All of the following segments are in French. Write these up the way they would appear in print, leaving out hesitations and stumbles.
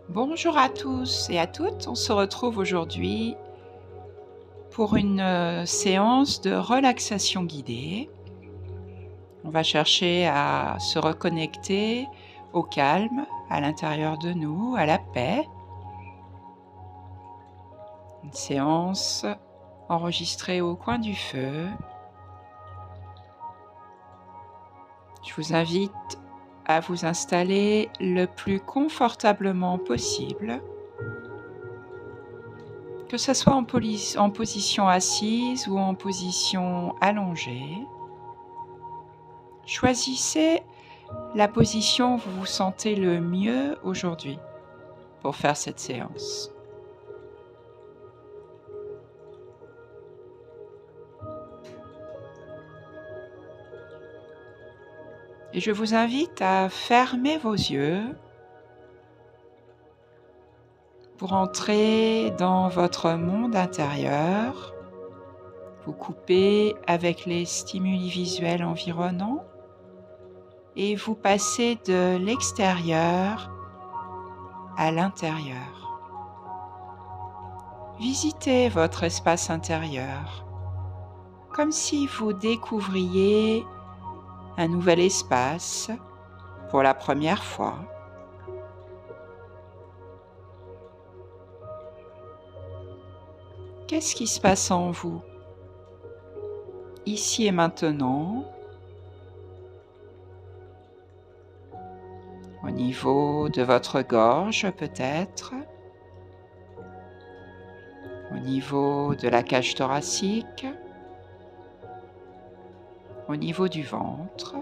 Bonjour à tous et à toutes, on se retrouve aujourd'hui pour une séance de relaxation guidée. On va chercher à se reconnecter au calme, à l'intérieur de nous, à la paix. Une séance enregistrée au coin du feu. Je vous invite à vous installer le plus confortablement possible, que ce soit en position assise ou en position allongée. Choisissez la position où vous vous sentez le mieux aujourd'hui pour faire cette séance. Et je vous invite à fermer vos yeux pour entrer dans votre monde intérieur, vous couper avec les stimuli visuels environnants et vous passez de l'extérieur à l'intérieur. Visitez votre espace intérieur comme si vous découvriez un nouvel espace pour la première fois. Qu'est-ce qui se passe en vous, ici et maintenant, au niveau de votre gorge peut-être, au niveau de la cage thoracique, au niveau du ventre?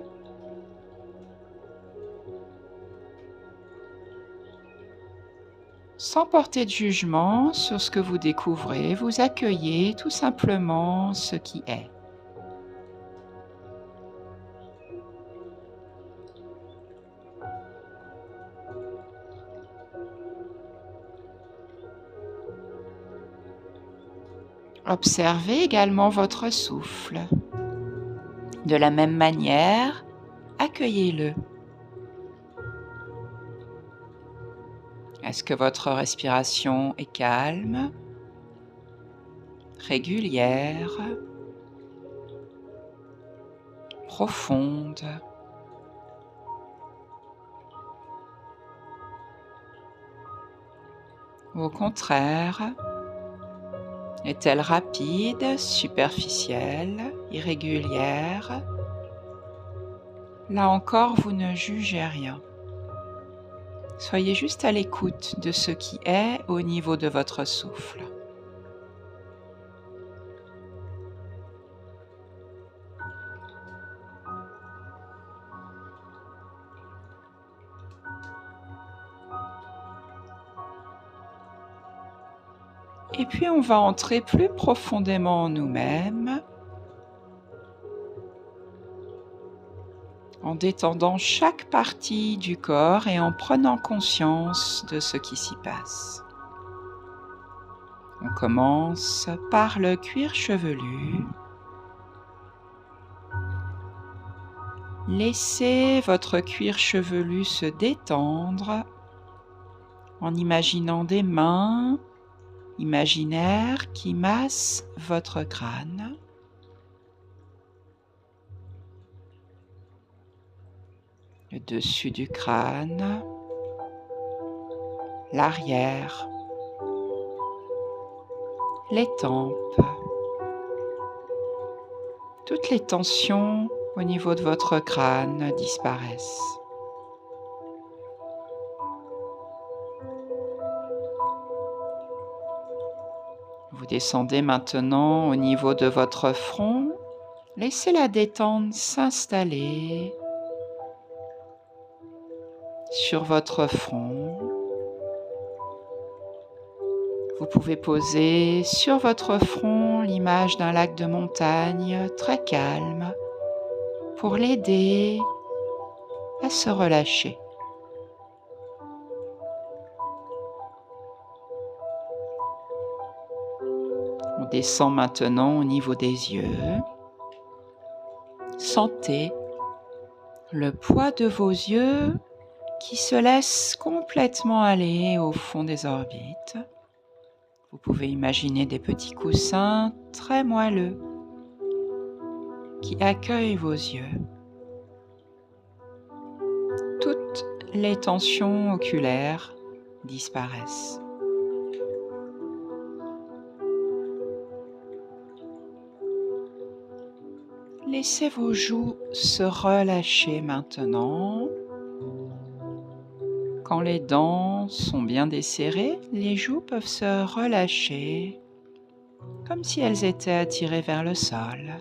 Sans porter de jugement sur ce que vous découvrez, vous accueillez tout simplement ce qui est. Observez également votre souffle. De la même manière, accueillez-le. Est-ce que votre respiration est calme, régulière, profonde? Ou au contraire, est-elle rapide, superficielle, irrégulière? Là encore, vous ne jugez rien. Soyez juste à l'écoute de ce qui est au niveau de votre souffle. Et puis on va entrer plus profondément en nous-mêmes, en détendant chaque partie du corps et en prenant conscience de ce qui s'y passe. On commence par le cuir chevelu. Laissez votre cuir chevelu se détendre en imaginant des mains imaginaires qui massent votre crâne. Le dessus du crâne, l'arrière, les tempes, toutes les tensions au niveau de votre crâne disparaissent. Vous descendez maintenant au niveau de votre front. Laissez la détente s'installer sur votre front. Vous pouvez poser sur votre front l'image d'un lac de montagne très calme pour l'aider à se relâcher. On descend maintenant au niveau des yeux. Sentez le poids de vos yeux qui se laisse complètement aller au fond des orbites. Vous pouvez imaginer des petits coussins très moelleux qui accueillent vos yeux. Toutes les tensions oculaires disparaissent. Laissez vos joues se relâcher maintenant. Quand les dents sont bien desserrées, les joues peuvent se relâcher comme si elles étaient attirées vers le sol.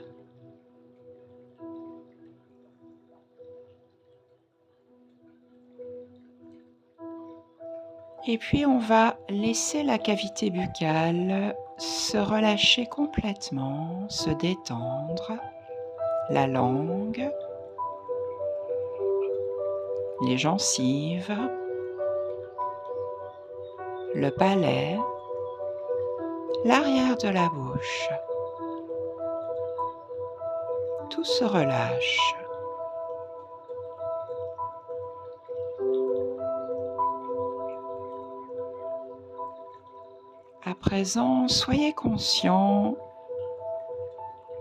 Et puis on va laisser la cavité buccale se relâcher complètement, se détendre, la langue, les gencives, le palais, l'arrière de la bouche. Tout se relâche. À présent, soyez conscient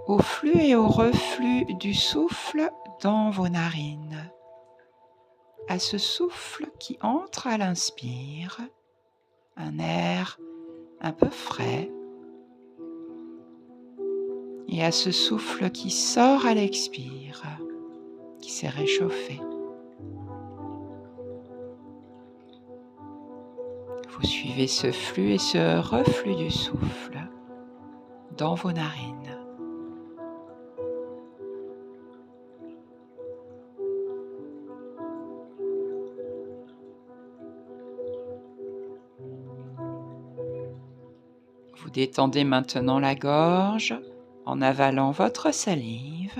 au flux et au reflux du souffle dans vos narines, à ce souffle qui entre à l'inspire, un air un peu frais, et à ce souffle qui sort à l'expire, qui s'est réchauffé. Vous suivez ce flux et ce reflux du souffle dans vos narines. Vous détendez maintenant la gorge en avalant votre salive.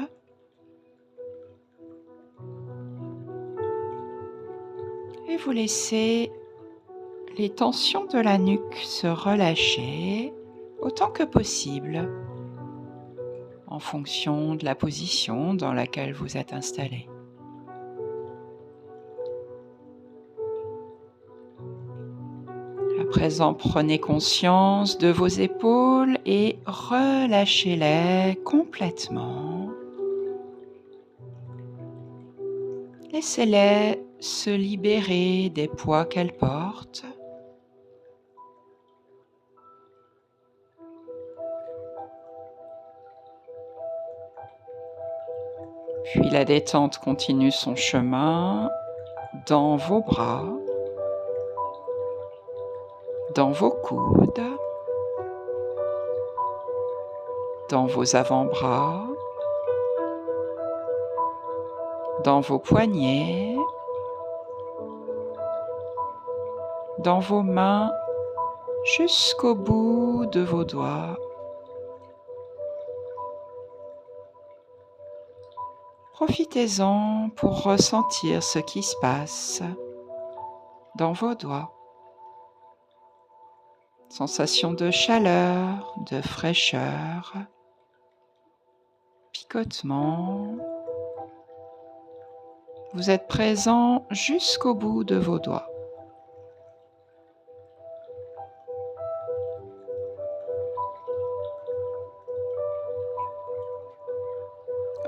Et vous laissez les tensions de la nuque se relâcher autant que possible en fonction de la position dans laquelle vous êtes installé. À présent, prenez conscience de vos épaules et relâchez-les complètement. Laissez-les se libérer des poids qu'elles portent. Puis la détente continue son chemin dans vos bras, dans vos coudes, dans vos avant-bras, dans vos poignets, dans vos mains jusqu'au bout de vos doigts. Profitez-en pour ressentir ce qui se passe dans vos doigts. Sensation de chaleur, de fraîcheur, picotement. Vous êtes présent jusqu'au bout de vos doigts.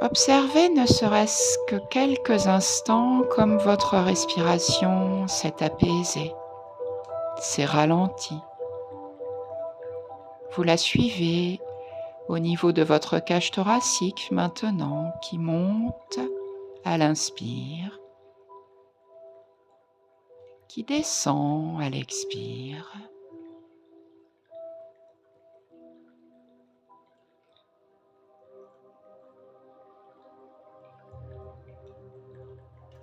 Observez ne serait-ce que quelques instants comme votre respiration s'est apaisée, s'est ralentie. Vous la suivez au niveau de votre cage thoracique maintenant qui monte à l'inspire, qui descend à l'expire.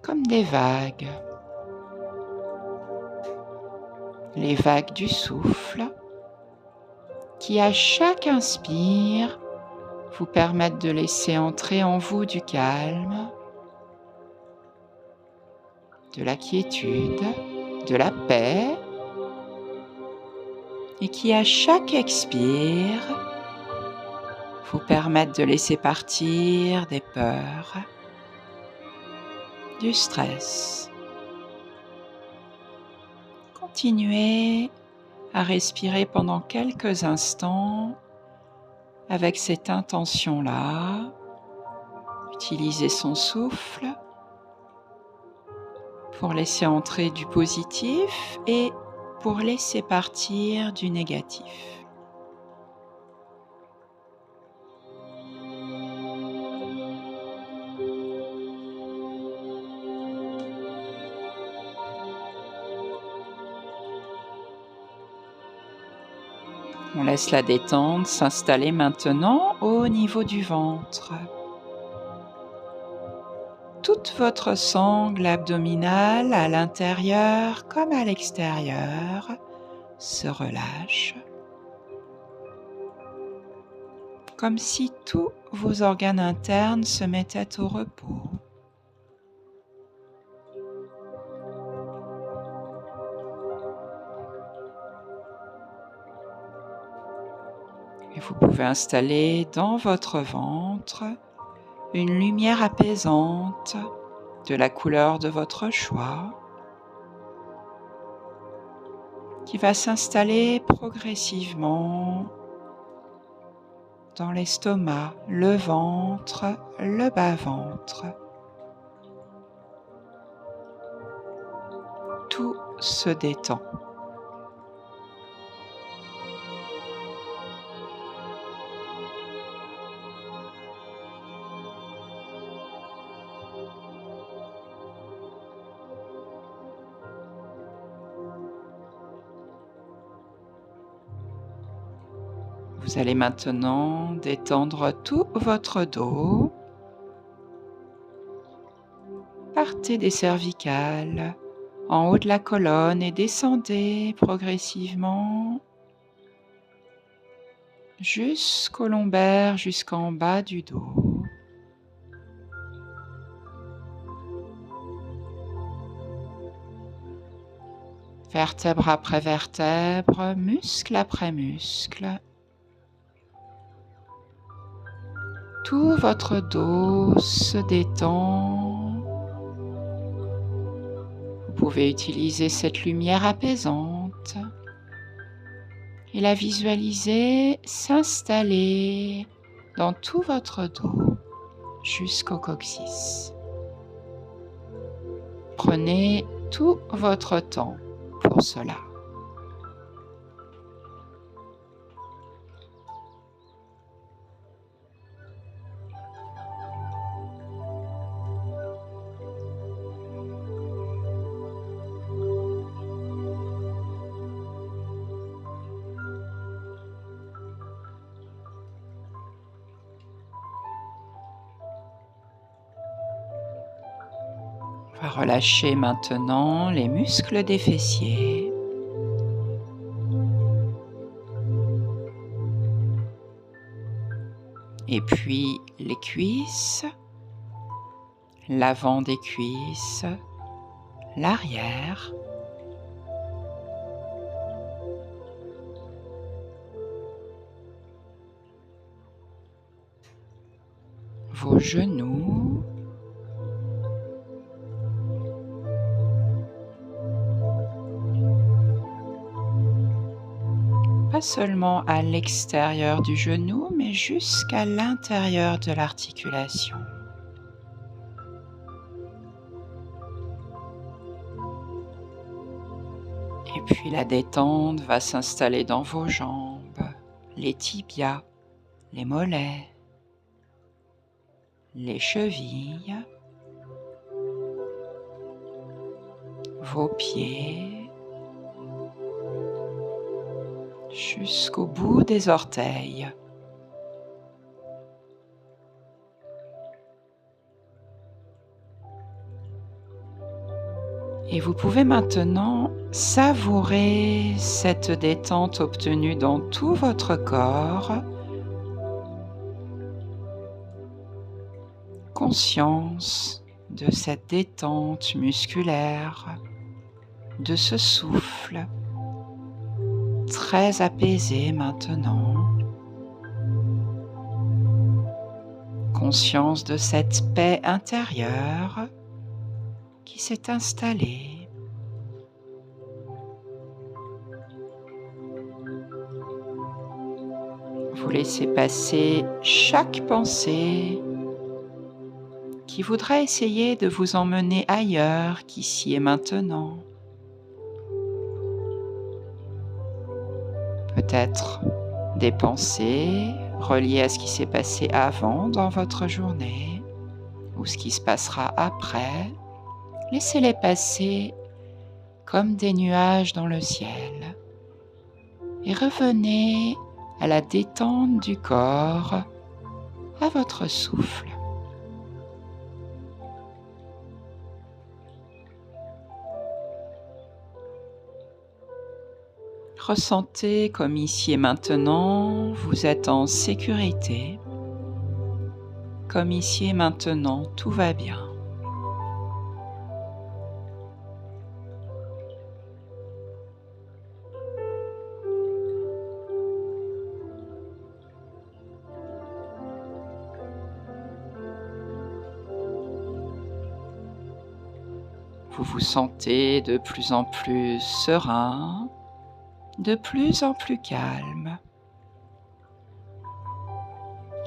Comme des vagues, les vagues du souffle qui à chaque inspire vous permettent de laisser entrer en vous du calme, de la quiétude, de la paix, et qui à chaque expire vous permettent de laisser partir des peurs, du stress, continuez à respirer pendant quelques instants avec cette intention-là. Utilisez son souffle pour laisser entrer du positif et pour laisser partir du négatif. On laisse la détente s'installer maintenant au niveau du ventre. Toute votre sangle abdominale à l'intérieur comme à l'extérieur se relâche, comme si tous vos organes internes se mettaient au repos. Et vous pouvez installer dans votre ventre une lumière apaisante de la couleur de votre choix qui va s'installer progressivement dans l'estomac, le ventre, le bas-ventre. Tout se détend. Vous allez maintenant détendre tout votre dos. Partez des cervicales, en haut de la colonne et descendez progressivement jusqu'au lombaire, jusqu'en bas du dos. Vertèbre après vertèbre, muscle après muscle. Tout votre dos se détend. Vous pouvez utiliser cette lumière apaisante et la visualiser s'installer dans tout votre dos jusqu'au coccyx. Prenez tout votre temps pour cela. On va relâcher maintenant les muscles des fessiers. Et puis les cuisses, l'avant des cuisses, l'arrière. Vos genoux. Pas seulement à l'extérieur du genou, mais jusqu'à l'intérieur de l'articulation. Et puis la détente va s'installer dans vos jambes, les tibias, les mollets, les chevilles, vos pieds, jusqu'au bout des orteils. Et vous pouvez maintenant savourer cette détente obtenue dans tout votre corps. Conscience de cette détente musculaire, de ce souffle très apaisé maintenant. Conscience de cette paix intérieure qui s'est installée. Vous laissez passer chaque pensée qui voudrait essayer de vous emmener ailleurs qu'ici et maintenant. Peut-être des pensées reliées à ce qui s'est passé avant dans votre journée ou ce qui se passera après. Laissez-les passer comme des nuages dans le ciel et revenez à la détente du corps, à votre souffle. Ressentez comme ici et maintenant, vous êtes en sécurité, comme ici et maintenant, tout va bien. Vous vous sentez de plus en plus serein, de plus en plus calme.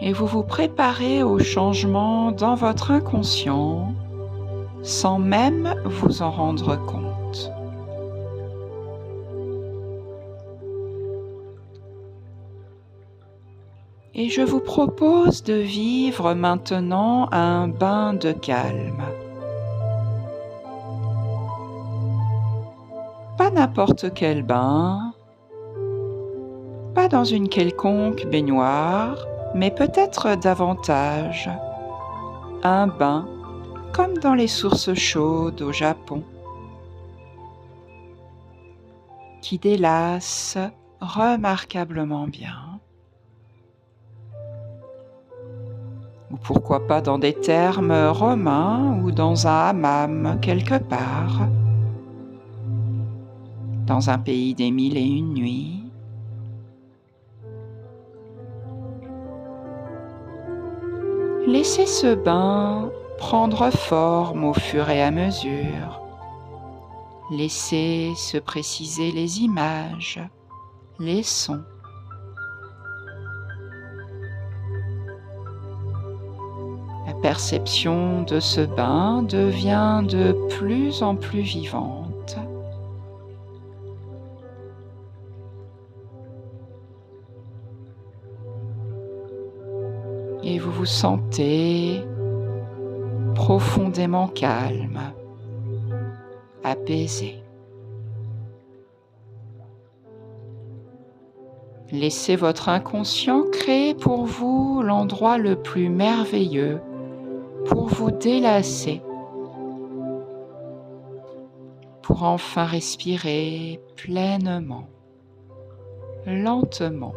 Et vous vous préparez au changement dans votre inconscient sans même vous en rendre compte. Et je vous propose de vivre maintenant un bain de calme. Pas n'importe quel bain, pas dans une quelconque baignoire, mais peut-être davantage un bain comme dans les sources chaudes au Japon, qui délasse remarquablement bien. Ou pourquoi pas dans des thermes romains ou dans un hammam quelque part, dans un pays des 1001 nuits. Laissez ce bain prendre forme au fur et à mesure. Laissez se préciser les images, les sons. La perception de ce bain devient de plus en plus vivante. Et vous vous sentez profondément calme, apaisé. Laissez votre inconscient créer pour vous l'endroit le plus merveilleux pour vous délasser, pour enfin respirer pleinement, lentement.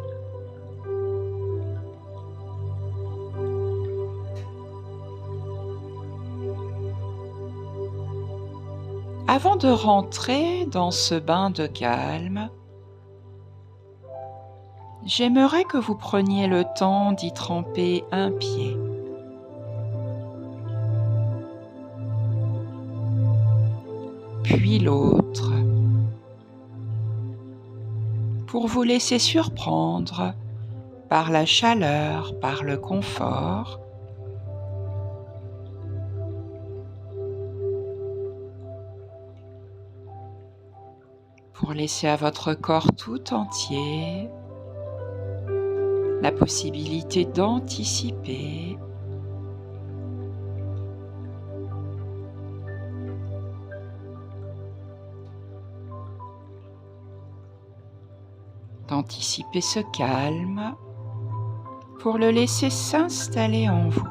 Avant de rentrer dans ce bain de calme, j'aimerais que vous preniez le temps d'y tremper un pied. Puis l'autre, pour vous laisser surprendre par la chaleur, par le confort. Pour laisser à votre corps tout entier la possibilité d'anticiper ce calme, pour le laisser s'installer en vous.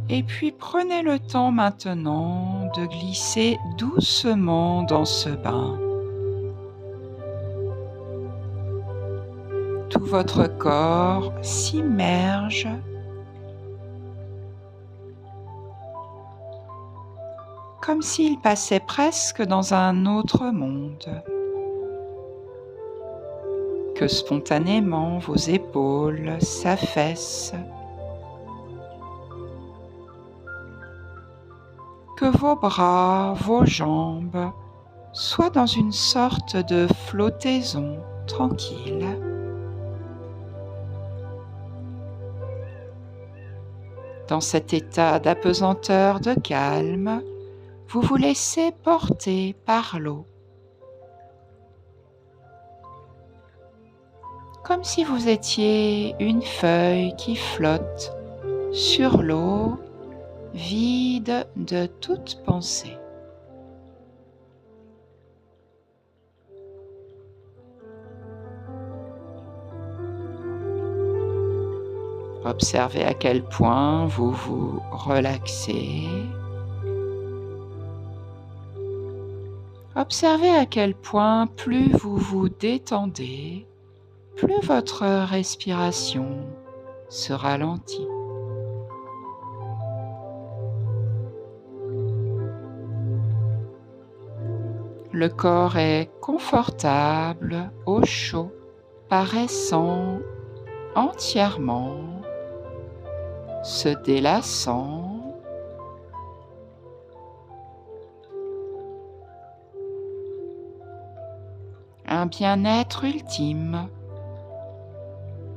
Et puis prenez le temps maintenant de glisser doucement dans ce bain. Tout votre corps s'immerge comme s'il passait presque dans un autre monde. Que spontanément vos épaules s'affaissent. que vos bras, vos jambes soient dans une sorte de flottaison tranquille. Dans cet état d'apesanteur, de calme, vous vous laissez porter par l'eau, comme si vous étiez une feuille qui flotte sur l'eau, vide de toute pensée. Observez à quel point vous vous relaxez. Observez à quel point plus vous vous détendez, plus votre respiration se ralentit. Le corps est confortable, au chaud, paraissant entièrement, se délassant. Un bien-être ultime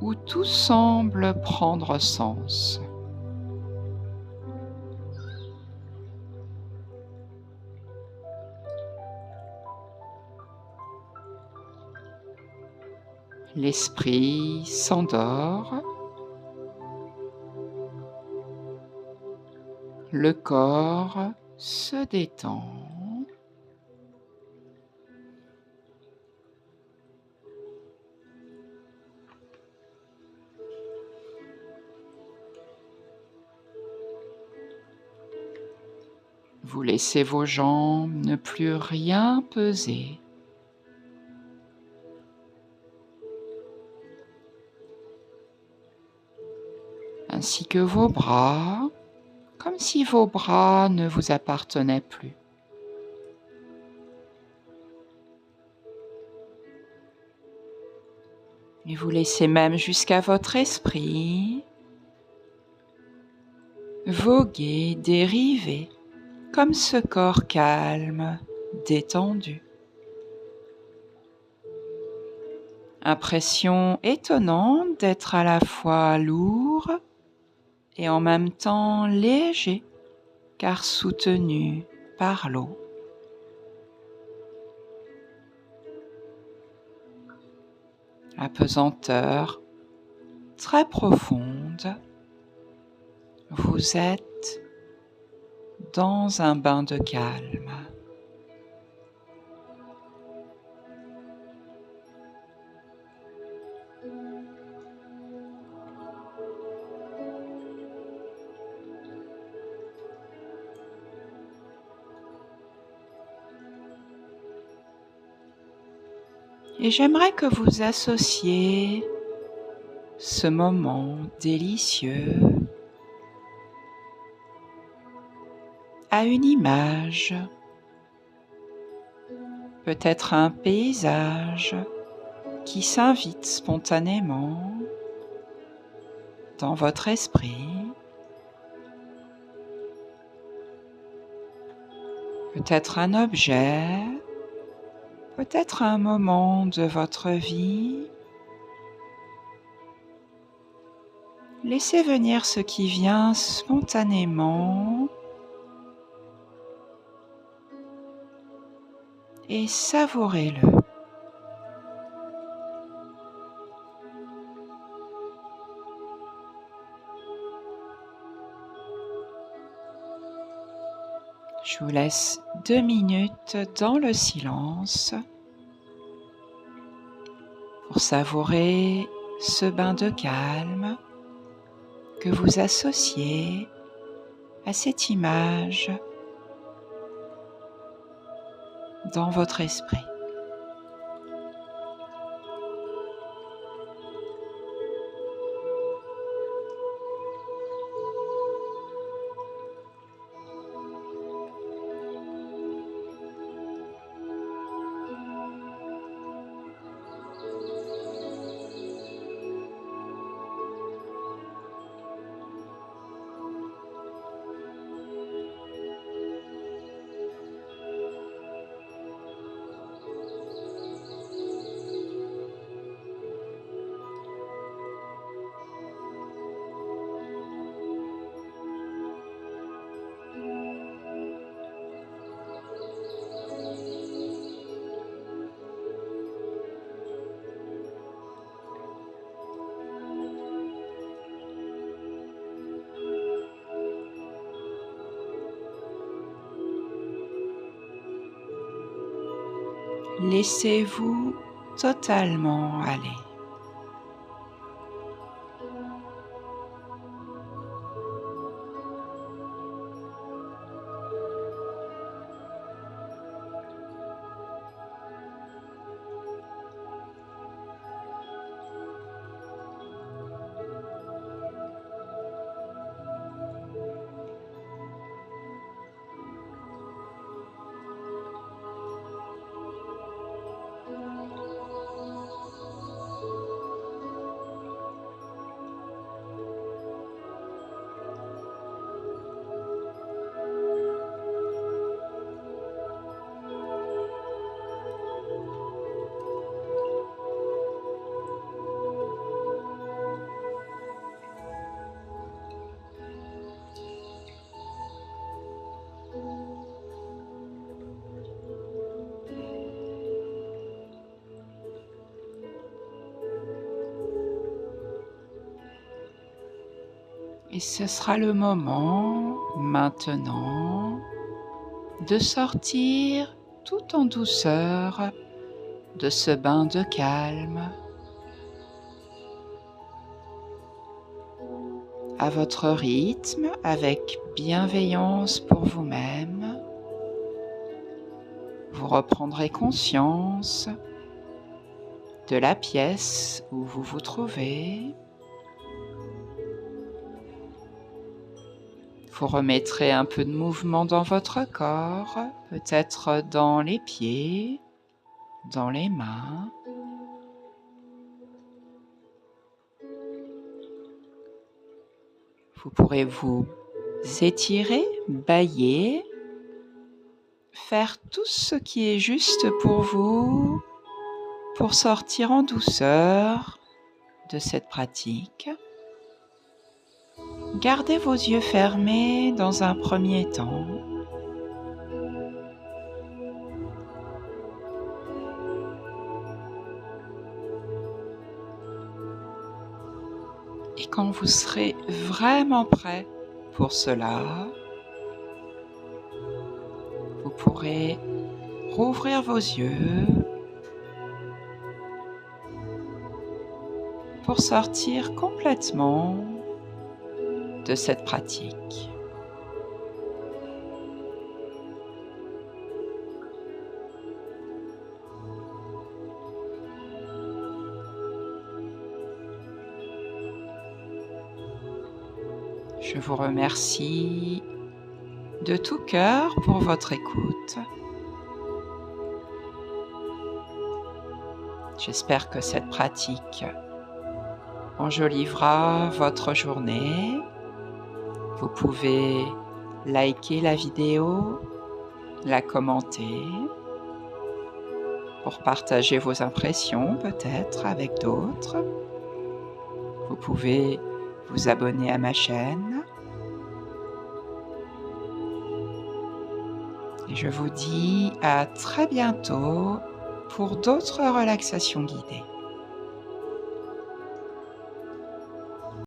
où tout semble prendre sens. L'esprit s'endort, le corps se détend. Vous laissez vos jambes ne plus rien peser. Ainsi que vos bras, comme si vos bras ne vous appartenaient plus. Et vous laissez même jusqu'à votre esprit voguer, dériver, comme ce corps calme, détendu. Impression étonnante d'être à la fois lourd et en même temps léger, car soutenu par l'eau. Apesanteur très profonde, vous êtes dans un bain de calme. Et j'aimerais que vous associez ce moment délicieux à une image, peut-être un paysage qui s'invite spontanément dans votre esprit, peut-être un objet, peut-être un moment de votre vie. Laissez venir ce qui vient spontanément et savourez-le. Je vous laisse 2 minutes dans le silence pour savourer ce bain de calme que vous associez à cette image dans votre esprit. Laissez-vous totalement aller. Et ce sera le moment, maintenant, de sortir tout en douceur de ce bain de calme, à votre rythme, avec bienveillance pour vous-même. Vous reprendrez conscience de la pièce où vous vous trouvez. Vous remettrez un peu de mouvement dans votre corps, peut-être dans les pieds, dans les mains. Vous pourrez vous étirer, bâiller, faire tout ce qui est juste pour vous, pour sortir en douceur de cette pratique. Gardez vos yeux fermés dans un premier temps. Et quand vous serez vraiment prêt pour cela, vous pourrez rouvrir vos yeux pour sortir complètement de cette pratique. Je vous remercie de tout cœur pour votre écoute. J'espère que cette pratique enjolivera votre journée. Vous pouvez liker la vidéo, la commenter, pour partager vos impressions peut-être avec d'autres. Vous pouvez vous abonner à ma chaîne. Et je vous dis à très bientôt pour d'autres relaxations guidées.